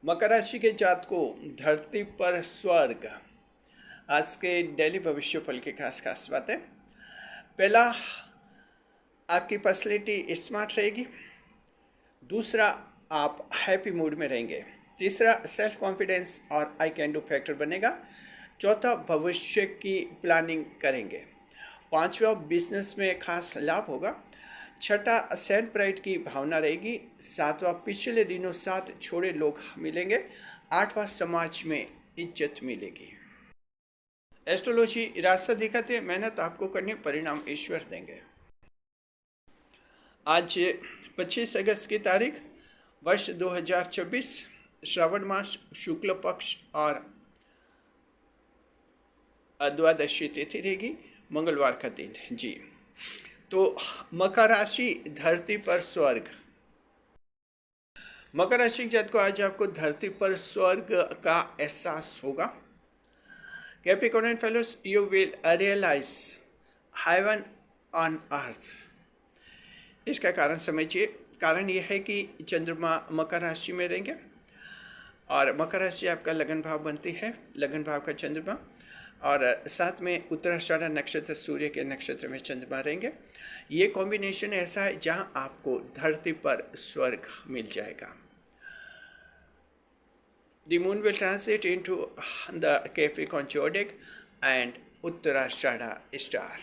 मकर राशि के जात को धरती पर स्वर्ग। आज के डेली भविष्य फल की खास खास बातें। पहला, आपकी पर्सनैलिटी स्मार्ट रहेगी। दूसरा, आप हैप्पी मूड में रहेंगे। तीसरा, सेल्फ कॉन्फिडेंस और आई कैन डू फैक्टर बनेगा। चौथा, भविष्य की प्लानिंग करेंगे। पांचवा, बिजनेस में खास लाभ होगा। छठा, सेल्फ प्राइड की भावना रहेगी। सातवां, पिछले दिनों साथ छोड़े लोग मिलेंगे। आठवां, समाज में इज्जत मिलेगी। एस्ट्रोलॉजी रास्ता दिखाते, मेहनत आपको करनी, परिणाम ईश्वर देंगे। आज 25 अगस्त की तारीख, वर्ष 2024, श्रावण मास, शुक्ल पक्ष और द्वादशी तिथि रहेगी, मंगलवार का दिन। जी, तो मकर राशि धरती पर स्वर्ग। मकर राशि के जातक को आज आपको धरती पर स्वर्ग का एहसास होगा। Capricorn fellows, you will realise heaven on earth. इसका कारण समझिए। कारण यह है कि चंद्रमा मकर राशि में रहेंगे और मकर राशि आपका लगन भाव बनती है, लगन भाव का चंद्रमा, और साथ में उत्तराषाढ़ा नक्षत्र, सूर्य के नक्षत्र में चंद्रमा रहेंगे। ये कॉम्बिनेशन ऐसा है जहां आपको धरती पर स्वर्ग मिल जाएगा। The moon will transit into the Capricorn zodiac and Uttarashadha star.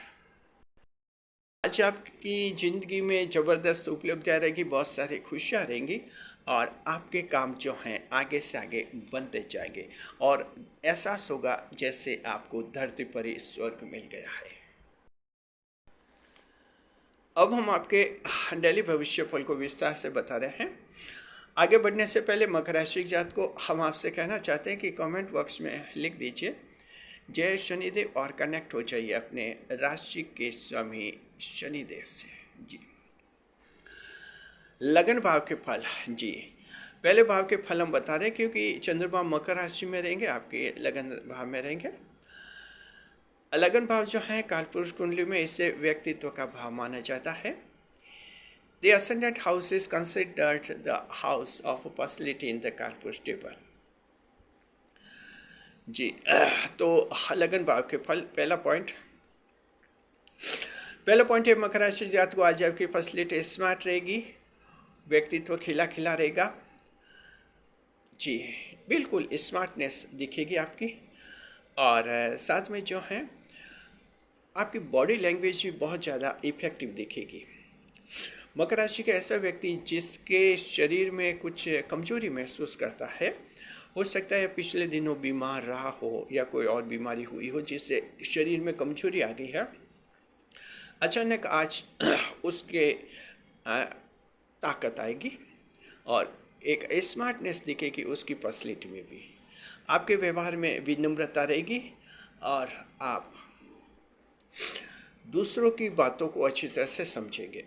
आज आपकी जिंदगी में जबरदस्त उपलब्धियां रहेगी, बहुत सारी खुशियां रहेंगी और आपके काम जो हैं आगे से आगे बनते जाएंगे और एहसास होगा जैसे आपको धरती पर ही स्वर्ग मिल गया है। अब हम आपके डेली भविष्य फल को विस्तार से बता रहे हैं। आगे बढ़ने से पहले मकर राशि के जात को हम आपसे कहना चाहते हैं कि कमेंट बॉक्स में लिख दीजिए जय शनिदेव और कनेक्ट हो जाइए अपने राशि के स्वामी शनिदेव से। जी, लगन भाव के फल। जी, पहले भाव के फल हम बता रहे हैं क्योंकि चंद्रमा मकर राशि में रहेंगे, आपके लगन भाव में रहेंगे। लगन भाव जो है कालपुरुष कुंडली में इसे व्यक्तित्व का भाव माना जाता है। The ascendant house is considered the house of personality in the Kalpurus table. जी, तो लगन भाव के फल। पहला पॉइंट है मकर राशि जात को आज आपकी पर्सनैलिटी स्मार्ट रहेगी, व्यक्तित्व खिला खिला रहेगा। जी, बिल्कुल स्मार्टनेस दिखेगी आपकी, और साथ में जो है आपकी बॉडी लैंग्वेज भी बहुत ज़्यादा इफेक्टिव दिखेगी। मकर राशि का ऐसा व्यक्ति जिसके शरीर में कुछ कमजोरी महसूस करता है, हो सकता है पिछले दिनों बीमार रहा हो या कोई और बीमारी हुई हो जिससे शरीर में कमजोरी आ गई है, अचानक आज उसके ताकत आएगी और एक स्मार्टनेस दिखेगी उसकी पर्सनैलिटी में भी। आपके व्यवहार में विनम्रता रहेगी और आप दूसरों की बातों को अच्छी तरह से समझेंगे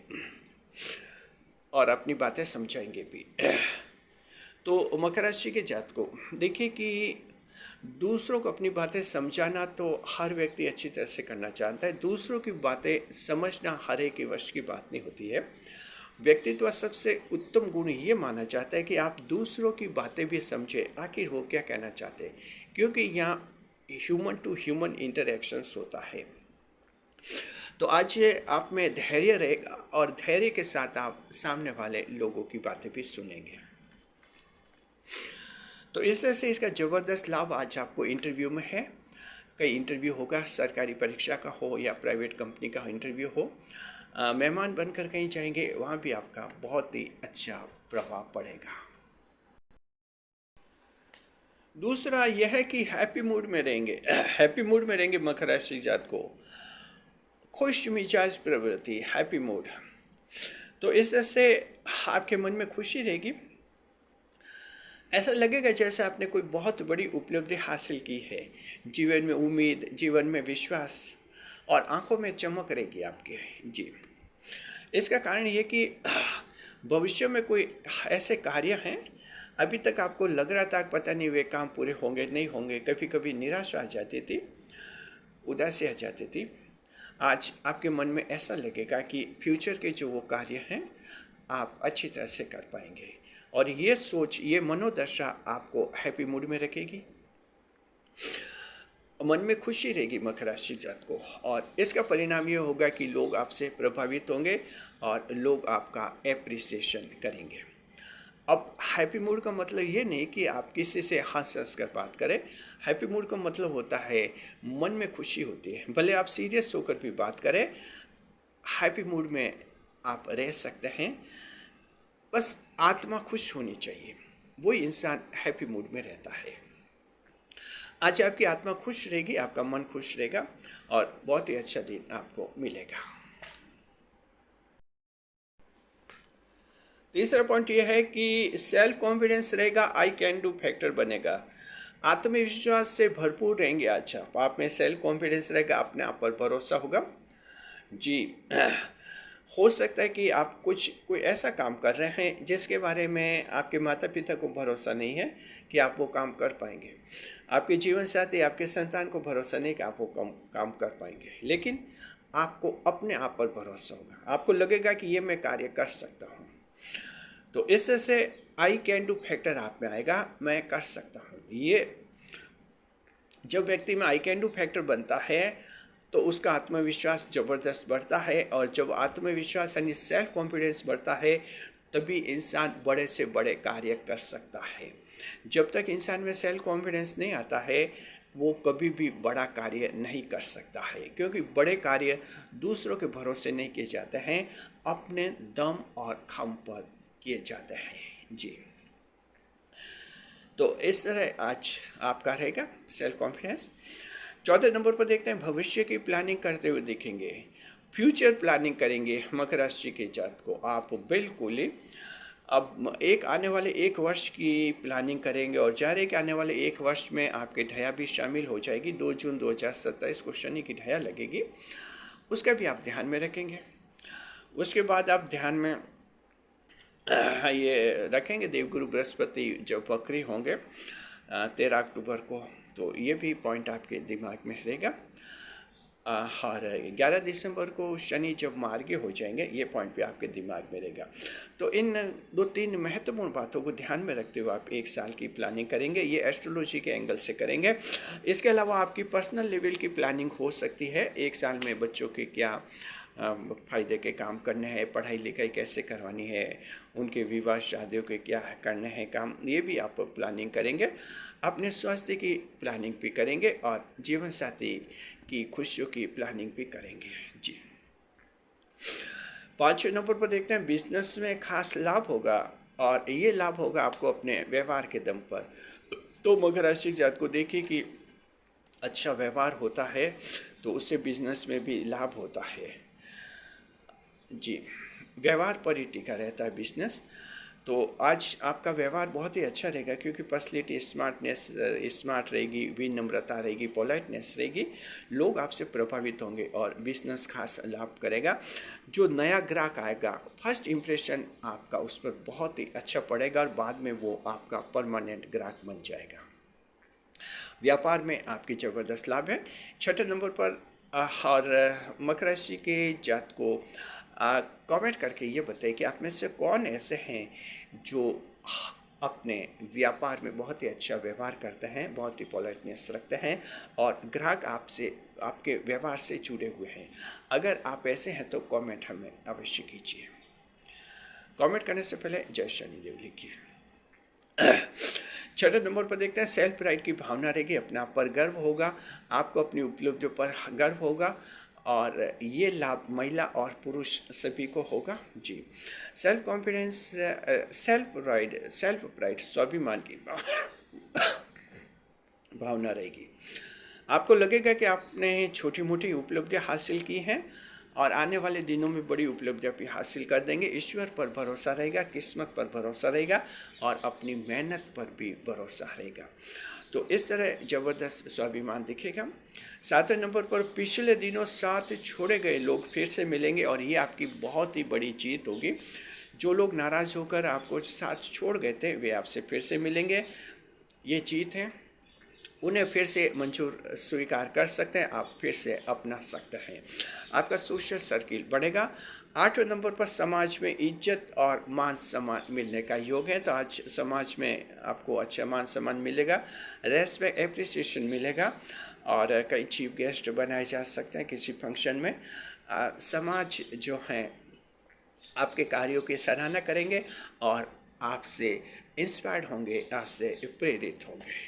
और अपनी बातें समझाएंगे भी। तो मकर राशि के जात को देखिए कि दूसरों को अपनी बातें समझाना तो हर व्यक्ति अच्छी तरह से करना चाहता है। दूसरों की बातें समझना हर एक के वश की बात नहीं होती है। व्यक्तित्व सबसे उत्तम गुण ये माना जाता है कि आप दूसरों की बातें भी समझें, आखिर वो क्या कहना चाहते हैं, क्योंकि यहाँ ह्यूमन टू ह्यूमन इंटरेक्शंस होता है। तो आज ये आप में धैर्य रहेगा और धैर्य के साथ आप सामने वाले लोगों की बातें भी सुनेंगे। तो इस तरह से इसका ज़बरदस्त लाभ आज आपको इंटरव्यू में है। कई इंटरव्यू होगा, सरकारी परीक्षा का हो या प्राइवेट कंपनी का इंटरव्यू हो, मेहमान बनकर कहीं जाएंगे, वहाँ भी आपका बहुत ही अच्छा प्रभाव पड़ेगा। दूसरा यह है कि हैप्पी मूड में रहेंगे। हैप्पी मूड में रहेंगे मकर राशि जात को, खुश मिजाज प्रवृत्ति, हैप्पी मूड। तो इससे आपके मन में खुशी रहेगी। ऐसा लगेगा जैसे आपने कोई बहुत बड़ी उपलब्धि हासिल की है। जीवन में उम्मीद, जीवन में विश्वास और आंखों में चमक रहेगी आपके। जी, इसका कारण ये कि भविष्य में कोई ऐसे कार्य हैं अभी तक आपको लग रहा था पता नहीं वे काम पूरे होंगे नहीं होंगे, कभी कभी निराशा आ जाती थी, उदासी आ जाती थी। आज आपके मन में ऐसा लगेगा कि फ्यूचर के जो वो कार्य हैं आप अच्छी तरह से कर पाएंगे और ये सोच, ये मनोदशा आपको हैप्पी मूड में रखेगी, मन में खुशी रहेगी मकर राशि जात को, और इसका परिणाम ये होगा कि लोग आपसे प्रभावित होंगे और लोग आपका एप्रिसिएशन करेंगे। अब हैप्पी मूड का मतलब ये नहीं कि आप किसी से हंस हंस कर बात करें। हैप्पी मूड का मतलब होता है मन में खुशी होती है, भले आप सीरियस होकर भी बात करें, हैप्पी मूड में आप रह सकते हैं। बस आत्मा खुश होनी चाहिए, वही इंसान हैप्पी मूड में रहता है। आज आपकी आत्मा खुश रहेगी, आपका मन खुश रहेगा और बहुत ही अच्छा दिन आपको मिलेगा। तीसरा पॉइंट यह है कि सेल्फ कॉन्फिडेंस रहेगा, आई कैन डू फैक्टर बनेगा। आत्मविश्वास से भरपूर रहेंगे। अच्छा, आप में सेल्फ कॉन्फिडेंस रहेगा, अपने आप पर भरोसा होगा जी। हो सकता है कि आप कोई ऐसा काम कर रहे हैं जिसके बारे में आपके माता पिता को भरोसा नहीं है कि आप वो काम कर पाएंगे, आपके जीवन साथी, आपके संतान को भरोसा नहीं कि आप वो काम कर पाएंगे, लेकिन आपको अपने आप पर भरोसा होगा, आपको लगेगा कि ये मैं कार्य कर सकता हूँ। तो इससे से आई कैन डू फैक्टर आप में आएगा, मैं कर सकता हूँ। ये जब व्यक्ति में आई कैन डू फैक्टर बनता है तो उसका आत्मविश्वास ज़बरदस्त बढ़ता है, और जब आत्मविश्वास यानी सेल्फ कॉन्फिडेंस बढ़ता है तभी इंसान बड़े से बड़े कार्य कर सकता है। जब तक इंसान में सेल्फ कॉन्फिडेंस नहीं आता है वो कभी भी बड़ा कार्य नहीं कर सकता है, क्योंकि बड़े कार्य दूसरों के भरोसे नहीं किए जाते हैं, अपने दम और खम पर किए जाते हैं जी। तो इस तरह आज आपका रहेगा सेल्फ कॉन्फिडेंस। चौथे नंबर पर देखते हैं, भविष्य की प्लानिंग करते हुए देखेंगे, फ्यूचर प्लानिंग करेंगे मकर राशि के जात को आप बिल्कुल ही। अब आने वाले एक वर्ष की प्लानिंग करेंगे, और जा रहे कि आने वाले एक वर्ष में आपके ढया भी शामिल हो जाएगी। 2 जून 2027 को शनि की ढया लगेगी, उसका भी आप ध्यान में रखेंगे। उसके बाद आप ध्यान में ये रखेंगे देवगुरु बृहस्पति जब वक्री होंगे 13 अक्टूबर को, तो ये भी पॉइंट आपके दिमाग में रहेगा। और 11 दिसंबर को शनि जब मार्गी हो जाएंगे, ये पॉइंट भी आपके दिमाग में रहेगा। तो इन 2-3 महत्वपूर्ण बातों को ध्यान में रखते हुए आप एक साल की प्लानिंग करेंगे, ये एस्ट्रोलॉजी के एंगल से करेंगे। इसके अलावा आपकी पर्सनल लेवल की प्लानिंग हो सकती है, एक साल में बच्चों के क्या फ़ायदे के काम करने हैं, पढ़ाई लिखाई कैसे करवानी है, उनके विवाह शादियों के क्या करने हैं काम, ये भी आप प्लानिंग करेंगे। अपने स्वास्थ्य की प्लानिंग भी करेंगे और जीवन साथी की खुशियों की प्लानिंग भी करेंगे जी। 5वें नंबर पर देखते हैं, बिजनेस में खास लाभ होगा, और ये लाभ होगा आपको अपने व्यवहार के दम पर। तो मकर राशि जात को देखिए कि अच्छा व्यवहार होता है तो उससे बिजनेस में भी लाभ होता है जी। व्यवहार पर ही टिका रहता है बिजनेस। तो आज आपका व्यवहार बहुत ही अच्छा रहेगा, क्योंकि पर्सनैलिटी स्मार्ट रहेगी, विनम्रता रहेगी, पोलाइटनेस रहेगी, लोग आपसे प्रभावित होंगे और बिजनेस खास लाभ करेगा। जो नया ग्राहक आएगा, फर्स्ट इम्प्रेशन आपका उस पर बहुत ही अच्छा पड़ेगा और बाद में वो आपका परमानेंट ग्राहक बन जाएगा। व्यापार में आपकी ज़बरदस्त लाभ है। 6ठे नंबर पर और मकर राशि के जात को कमेंट करके ये बताइए कि आप में से कौन ऐसे हैं जो अपने व्यापार में बहुत ही अच्छा व्यवहार करते हैं, बहुत ही पोलाइटनेस रखते हैं और ग्राहक आपसे, आपके व्यवहार से जुड़े हुए हैं। अगर आप ऐसे हैं तो कमेंट हमें अवश्य कीजिए। कमेंट करने से पहले जय शनिदेव लिखिए। 6ठे नंबर पर देखते हैं, सेल्फ प्राइड की भावना रहेगी, अपने आप पर गर्व होगा, आपको अपनी उपलब्धियों पर गर्व होगा, और ये लाभ महिला और पुरुष सभी को होगा जी। सेल्फ कॉन्फिडेंस, सेल्फ प्राइड स्वाभिमान की भावना रहेगी। आपको लगेगा कि आपने छोटी मोटी उपलब्धियां हासिल की हैं और आने वाले दिनों में बड़ी उपलब्धियां भी हासिल कर देंगे। ईश्वर पर भरोसा रहेगा, किस्मत पर भरोसा रहेगा और अपनी मेहनत पर भी भरोसा रहेगा। तो इस तरह ज़बरदस्त स्वाभिमान दिखेगा। 7वें नंबर पर पिछले दिनों साथ छोड़े गए लोग फिर से मिलेंगे और ये आपकी बहुत ही बड़ी जीत होगी। जो लोग नाराज़ होकर आपको साथ छोड़ गए थे वे आपसे फिर से मिलेंगे, ये जीत है। उन्हें फिर से मंजूर स्वीकार कर सकते हैं, आप फिर से अपना सकते हैं। आपका सोशल सर्किल बढ़ेगा, 8वें नंबर पर समाज में इज्जत और मान सम्मान मिलने का योग है। तो आज समाज में आपको अच्छा मान सम्मान मिलेगा, रेस्पेक्ट एप्रिसिएशन मिलेगा और कई चीफ गेस्ट बनाए जा सकते हैं किसी फंक्शन में। समाज जो है आपके कार्यों की सराहना करेंगे और आपसे इंस्पायर्ड होंगे, आपसे प्रेरित होंगे।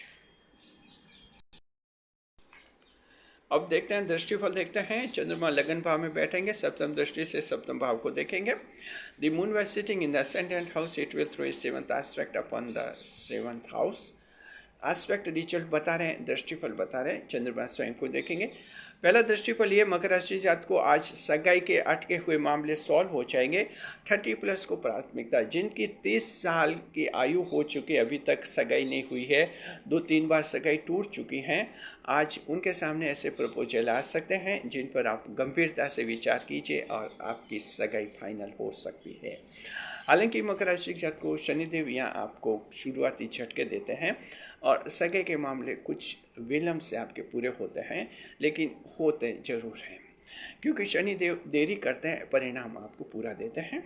अब देखते हैं दृष्टिफल, देखते हैं। चंद्रमा लगन भाव में बैठेंगे, सप्तम दृष्टि से सप्तम भाव को देखेंगे। The moon was sitting in the ascendant house, it will throw its seventh aspect upon the seventh house. Aspect result बता रहे हैं, दृष्टिफल बता रहे हैं। चंद्रमा स्वयं को देखेंगे। पहला दृष्टिफल ये, मकर राशि जात को आज सगाई के अटके हुए मामले सॉल्व हो जाएंगे। 30+ को प्राथमिकता। जिनकी 30 साल की आयु हो चुकी, अभी तक सगाई नहीं हुई है, 2-3 बार सगाई टूट चुकी हैं, आज उनके सामने ऐसे प्रपोजल आ सकते हैं जिन पर आप गंभीरता से विचार कीजिए और आपकी सगाई फाइनल हो सकती है। हालांकि मकर राशि जात को शनिदेव यहाँ आपको शुरुआती झटके देते हैं और सगाई के मामले कुछ विलंब से आपके पूरे होते हैं, लेकिन होते जरूर हैं, क्योंकि शनिदेव देरी करते हैं, परिणाम आपको पूरा देते हैं।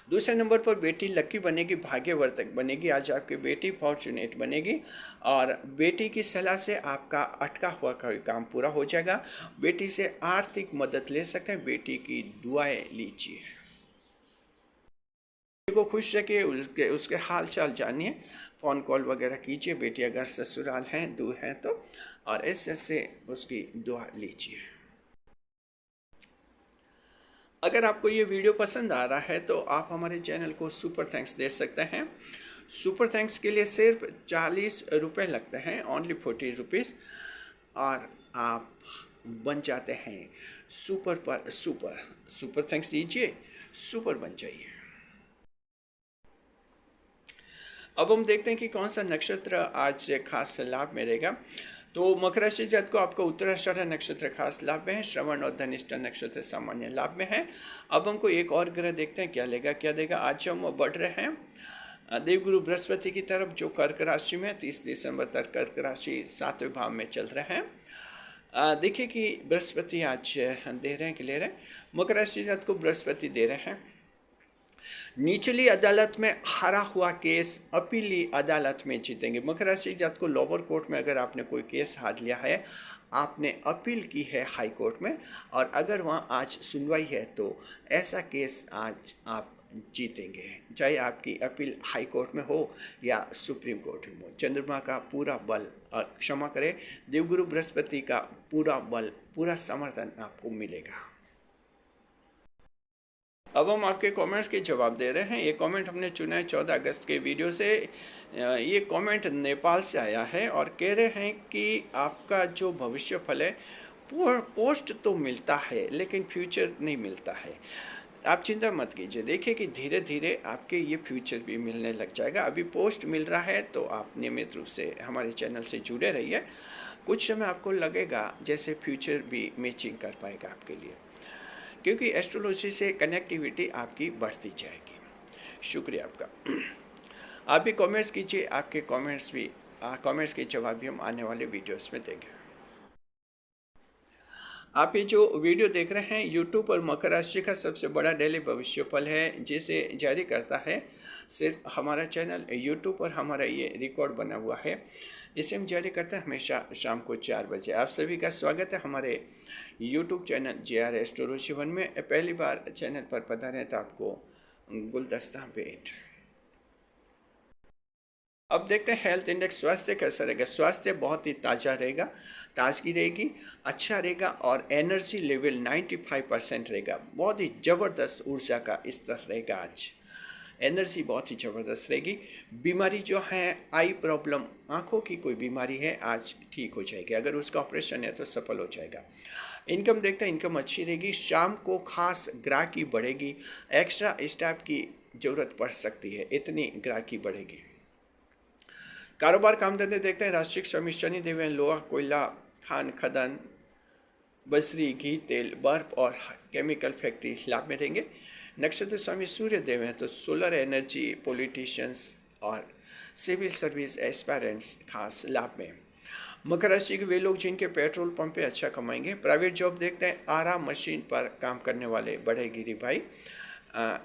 दूसरे नंबर पर बेटी लकी बनेगी, भाग्यवर्धक बनेगी। आज आपकी बेटी फॉर्चुनेट बनेगी और बेटी की सलाह से आपका अटका हुआ कोई काम पूरा हो जाएगा। बेटी से आर्थिक मदद ले सकते हैं, बेटी की दुआएं लीजिए। को खुश रखिए, उसके हाल चाल जानिए, फ़ोन कॉल वगैरह कीजिए। बेटी अगर ससुराल हैं, दूर हैं तो, और ऐसे उसकी दुआ लीजिए। अगर आपको ये वीडियो पसंद आ रहा है तो आप हमारे चैनल को सुपर थैंक्स दे सकते हैं। सुपर थैंक्स के लिए सिर्फ 40 रुपये लगते हैं, ओनली 40 रुपीज़, और आप बन जाते हैं सुपर पर सुपर। सुपर थैंक्स दीजिए, सुपर बन जाइए। अब हम देखते हैं कि कौन सा नक्षत्र आज खास लाभ में रहेगा। तो मकर राशि जात को आपका उत्तराषाढ़ नक्षत्र खास लाभ में है, श्रवण और धनिष्ठा नक्षत्र सामान्य लाभ में है। अब हमको एक और ग्रह देखते हैं क्या देगा। आज हम बढ़ रहे हैं देवगुरु बृहस्पति की तरफ, जो कर्क राशि में 30 दिसंबर तक कर्क राशि 7वें भाव में चल रहे हैं। देखिए कि बृहस्पति आज दे रहे हैं कि ले रहे हैं। मकर राशि जात को बृहस्पति दे रहे हैं। निचली अदालत में हारा हुआ केस अपीली अदालत में जीतेंगे। मकर राशि जात को लोअर कोर्ट में अगर आपने कोई केस हार लिया है, आपने अपील की है हाई कोर्ट में, और अगर वहाँ आज सुनवाई है तो ऐसा केस आज आप जीतेंगे, चाहे आपकी अपील हाई कोर्ट में हो या सुप्रीम कोर्ट में हो। चंद्रमा का पूरा बल, क्षमा करें, देवगुरु बृहस्पति का पूरा बल, पूरा समर्थन आपको मिलेगा। अब हम आपके कमेंट्स के जवाब दे रहे हैं। ये कमेंट हमने चुना है 14 अगस्त के वीडियो से। ये कमेंट नेपाल से आया है और कह रहे हैं कि आपका जो भविष्य फल है, पोस्ट तो मिलता है लेकिन फ्यूचर नहीं मिलता है। आप चिंता मत कीजिए, देखिए कि धीरे धीरे आपके ये फ्यूचर भी मिलने लग जाएगा। अभी पोस्ट मिल रहा है तो आप नियमित रूप से हमारे चैनल से जुड़े रहिए। कुछ समय आपको लगेगा जैसे फ्यूचर भी मैचिंग कर पाएगा आपके लिए, क्योंकि एस्ट्रोलॉजी से कनेक्टिविटी आपकी बढ़ती जाएगी। शुक्रिया आपका। आप भी कमेंट्स कीजिए, आपके कमेंट्स के जवाब भी हम आने वाले वीडियोस में देंगे। आप ये जो वीडियो देख रहे हैं यूट्यूब पर मकर राशि का सबसे बड़ा डेली भविष्य फल है, जिसे जारी करता है सिर्फ हमारा चैनल यूट्यूब पर। हमारा ये रिकॉर्ड बना हुआ है, इसे हम जारी करते हैं हमेशा शाम को 4 बजे। आप सभी का स्वागत है हमारे यूट्यूब चैनल JR एस्ट्रोलॉजी 1 में। पहली बार चैनल पर पधारे हैं तो आपको गुलदस्ता भेंट। अब देखते हैं हेल्थ इंडेक्स, स्वास्थ्य कैसा रहेगा। स्वास्थ्य बहुत ही ताज़ा रहेगा, ताजगी रहेगी, अच्छा रहेगा और एनर्जी लेवल 95% रहेगा। बहुत ही ज़बरदस्त ऊर्जा का स्तर रहेगा आज, एनर्जी बहुत ही ज़बरदस्त रहेगी। बीमारी जो है, आई प्रॉब्लम, आँखों की कोई बीमारी है, आज ठीक हो जाएगी। अगर उसका ऑपरेशन है तो सफल हो जाएगा। इनकम देखते हैं, इनकम अच्छी रहेगी। शाम को खास ग्राहकी बढ़ेगी, एक्स्ट्रा स्टाफ की ज़रूरत पड़ सकती है, इतनी ग्राहकी बढ़ेगी। कारोबार काम धंधे देखते हैं, राष्ट्रिक स्वामी शनि देव लोहा कोयला खान खदान बजरी घी तेल बर्फ और केमिकल फैक्ट्री लाभ में रहेंगे। नक्षत्र स्वामी सूर्य देव हैं तो सोलर एनर्जी, पॉलिटिशियंस और सिविल सर्विस एस्पायरेंट्स खास लाभ में। मकर राशि के वे लोग जिनके पेट्रोल पंप पे अच्छा कमाएंगे। प्राइवेट जॉब देखते हैं, आराम मशीन पर काम करने वाले बड़े गिरी भाई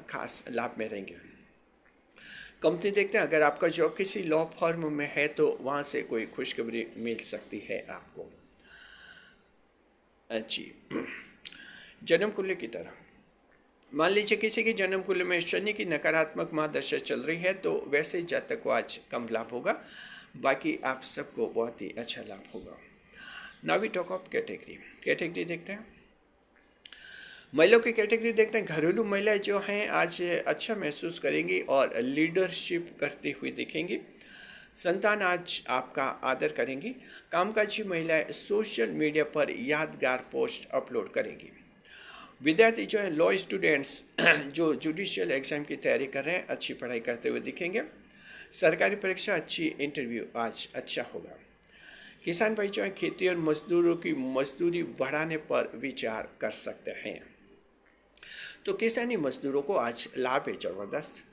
खास लाभ में रहेंगे। कंपनी देखते हैं, अगर आपका जॉब किसी लॉ फर्म में है तो वहाँ से कोई खुशखबरी मिल सकती है आपको। जी, जन्म कुंडली की तरह मान लीजिए किसी की जन्म कुंडली में शनि की नकारात्मक महादशा चल रही है तो वैसे जातक को आज कम लाभ होगा, बाकी आप सबको बहुत ही अच्छा लाभ होगा। Now we talk of category देखते हैं। महिलाओं की कैटेगरी देखते हैं। घरेलू महिलाएं जो हैं आज अच्छा महसूस करेंगी और लीडरशिप करती हुई दिखेंगी। संतान आज आपका आदर करेंगी। कामकाजी महिलाएं सोशल मीडिया पर यादगार पोस्ट अपलोड करेंगी। विद्यार्थी जो है लॉ स्टूडेंट्स जो जुडिशियल एग्जाम की तैयारी कर रहे हैं अच्छी पढ़ाई करते हुए दिखेंगे। सरकारी परीक्षा अच्छी, इंटरव्यू आज अच्छा होगा। किसान भाई जो है खेती और मजदूरों की मजदूरी बढ़ाने पर विचार कर सकते हैं। तो किसानी मजदूरों को आज लाभ है जबरदस्त।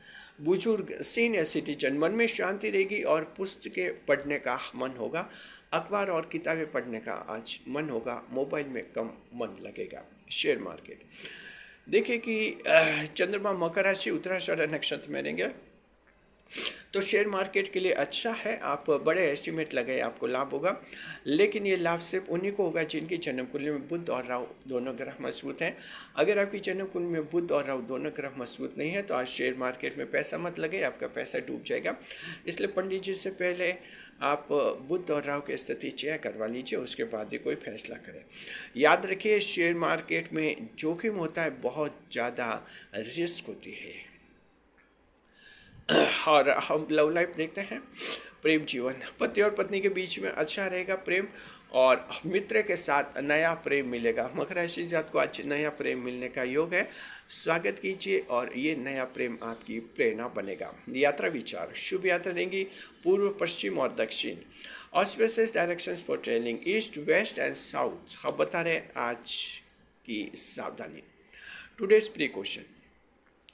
बुजुर्ग सीनियर सिटीजन मन में शांति रहेगी और पुस्तकें पढ़ने का मन होगा। अखबार और किताबें पढ़ने का आज मन होगा। मोबाइल में कम मन लगेगा। शेयर मार्केट देखिए कि चंद्रमा मकर राशि उत्तराषाढ़ नक्षत्र में रहेंगे तो शेयर मार्केट के लिए अच्छा है। आप बड़े एस्टिमेट लगाए, आपको लाभ होगा, लेकिन ये लाभ सिर्फ उन्हीं को होगा जिनकी जन्म कुंडली में बुध और राहु दोनों ग्रह मजबूत हैं। अगर आपकी जन्म कुंडली में बुध और राहु दोनों ग्रह मजबूत नहीं है तो आज शेयर मार्केट में पैसा मत लगे, आपका पैसा डूब जाएगा। इसलिए पंडित जी से पहले आप बुध और राहु की स्थिति चेक करवा लीजिए, उसके बाद ही कोई फैसला करें। याद रखिए शेयर मार्केट में जोखिम होता है, बहुत ज़्यादा रिस्क होती है। और हम लव लाइफ देखते हैं। प्रेम जीवन पति और पत्नी के बीच में अच्छा रहेगा प्रेम, और मित्र के साथ नया प्रेम मिलेगा। मकर राशि जात को आज नया प्रेम मिलने का योग है, स्वागत कीजिए और ये नया प्रेम आपकी प्रेरणा बनेगा। यात्रा विचार शुभ यात्रा रहेंगी पूर्व, पश्चिम और दक्षिण। Auspicious directions for travelling east, west and south. हम बता रहे आज की सावधानी। टुडेज प्रिकॉशन,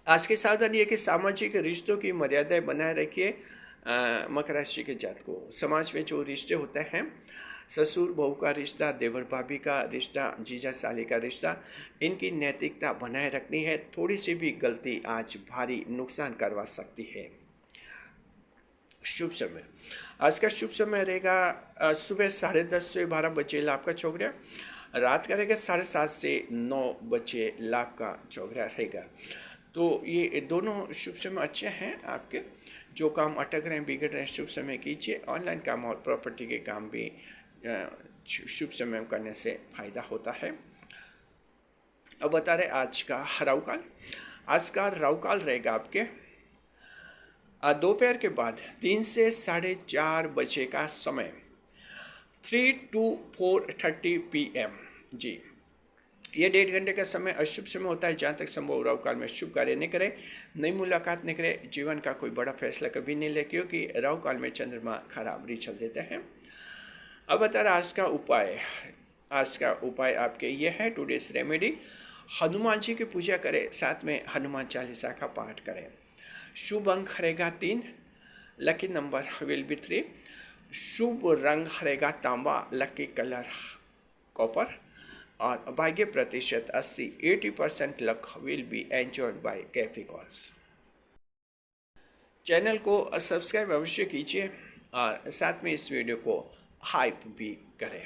आज की सावधानी है कि सामाजिक रिश्तों की मर्यादाएं बनाए रखिए। मकर राशि के जात को समाज में जो रिश्ते होते हैं, ससुर बहू का रिश्ता, देवर भाभी का रिश्ता, जीजा साली का रिश्ता, इनकी नैतिकता बनाए रखनी है। थोड़ी सी भी गलती आज भारी नुकसान करवा सकती है। शुभ समय, आज का शुभ समय रहेगा सुबह 10:30 से 12 बजे लाभ का चौगड़िया, रात का रहेगा 7:30 से 9 बजे लाभ का चौगड़िया रहेगा। तो ये दोनों शुभ समय अच्छे हैं आपके। जो काम अटक रहे हैं, बिगड़ रहे हैं, शुभ समय कीजिए। ऑनलाइन काम और प्रॉपर्टी के काम भी शुभ समय करने से फायदा होता है। अब बता रहे आज का राहु काल। आज का राहु काल रहेगा आपके दोपहर के बाद 3 से 4:30 बजे का समय, 3 to 4:30 PM। जी, ये 1.5 घंटे का समय अशुभ समय होता है। जहाँ तक संभव राहु काल में शुभ कार्य नहीं करें, नई मुलाकात नहीं करें, जीवन का कोई बड़ा फैसला कभी नहीं ले, क्योंकि राहु काल में चंद्रमा खराबरी चल देते हैं। अब बता रहा आज का उपाय। आज का उपाय आपके ये है, टुडेज रेमेडी, हनुमान जी की पूजा करें, साथ में हनुमान चालीसा का पाठ करें। शुभ अंक रहेगा 3, लकी नंबर विल बी 3, शुभ रंग रहेगा तांबा, लकी कलर कॉपर, और भाग्य प्रतिशत 80% luck will be enjoyed by Capricorns. Channel को सब्सक्राइब अवश्य कीजिए और साथ में इस वीडियो को हाइप भी करें।